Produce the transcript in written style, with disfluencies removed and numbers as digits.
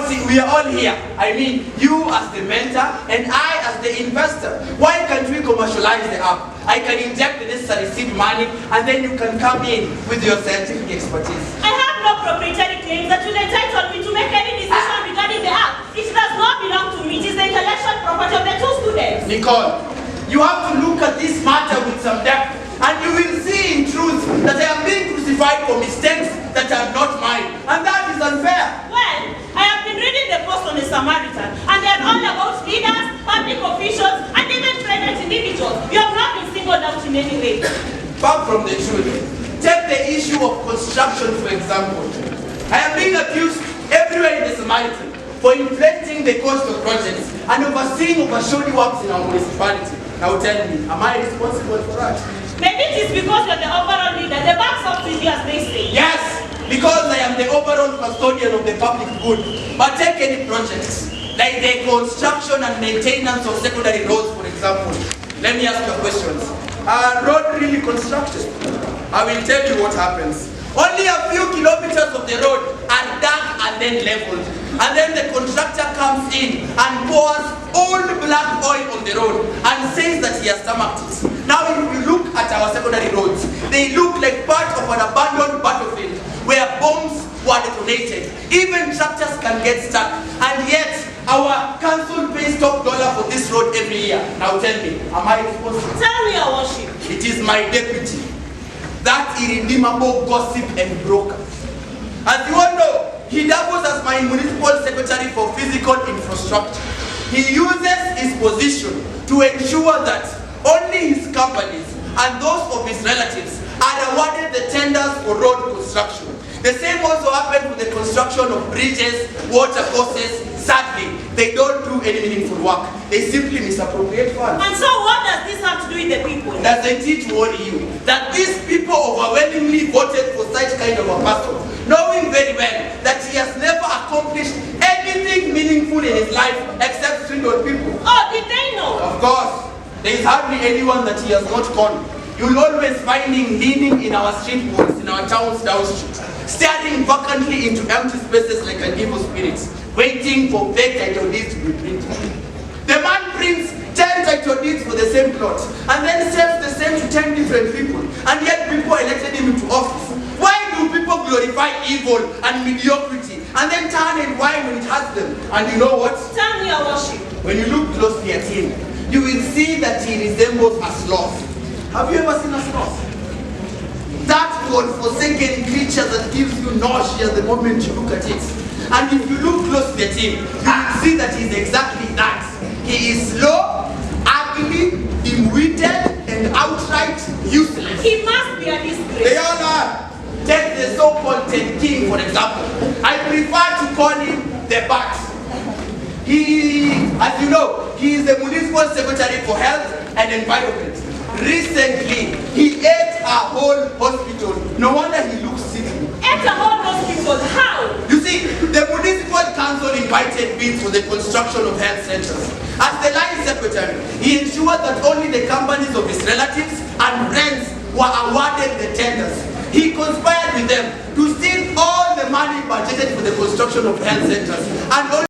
we are all here. I mean, you as the mentor and I as the investor. Why can't we commercialize the app? I can inject the necessary seed money and then you can come in with your scientific expertise. I have no proprietary claims that will entitle me to make any decision regarding the app. It does not belong to me. It is the intellectual property of the two students. Nicole, you have to look at this matter with some depth and you will see in truth that I am being crucified for mistakes that are not mine. And that is unfair. Well, I have been reading the post on the Samaritan and they are all about leaders, public officials, and even private individuals. You have not been singled out in any way. Far from the truth. Take the issue of construction, for example. I am being accused everywhere in the Samaritan for inflating the cost of projects and overseeing overshowy works in our municipality. Now tell me, am I responsible for that? Maybe it is because you are the overall leader. The back's up to you, as they say. Yes, because I am the overall custodian of the public good. But take any projects, like the construction and maintenance of secondary roads, for example. Let me ask you questions. Are road really constructed? I will tell you what happens. Only a few kilometers of the road are dug and then leveled. And then the contractor comes in and pours old black oil on the road and says that he has stomached it. Now if you look at our secondary roads, they look like part of an abandoned battlefield where bombs were detonated. Even tractors can get stuck. And yet, our council pays top dollar for this road every year. Now tell me, am I responsible? Tell me, your worship. It is my deputy, that irredeemable gossip and broker. As you all know, he doubles as my municipal secretary for physical infrastructure. He uses his position to ensure that only his companies and those of his relatives are awarded the tenders for road construction. The same also happened with the construction of bridges, water courses. Sadly, they don't do any meaningful work. They simply misappropriate funds. And so what does this have to do with the people? Doesn't it worry you that these people overwhelmingly voted for such kind of a person, knowing very well that he has never accomplished anything meaningful in his life except swindle people? Oh, did they know? Of course. There is hardly anyone that he has not conned. You'll always find him leaning in our street walls, in our town's down street, staring vacantly into empty spaces like an evil spirit, waiting for fake title deeds to be printed. The man prints 10 title deeds for the same plot, and then sells the same to 10 different people, and yet people elected him into office. Why do people glorify evil and mediocrity, and then turn and whine when it has them? And you know what? Tell me, your worship. When you look closely at him, you will see that he resembles a sloth. Have you ever seen a sloth? That God-forsaken creature that gives you nausea the moment you look at it. And if you look closely at him, you will see that he's exactly that. He is slow, ugly, dim-witted, and outright useless. He must be a disgrace. They all are. Take the so-called Ted King, for example. I prefer to call him the Bat. He, as you know, he is the municipal secretary for health and environment. Recently, he ate a whole hospital. No wonder he looks sick. Ate a whole hospital? How? You see, the municipal council invited bids for the construction of health centers. As the line secretary, he ensured that only the companies of his relatives and friends were awarded the tenders. He conspired with them to steal all the money budgeted for the construction of health centers and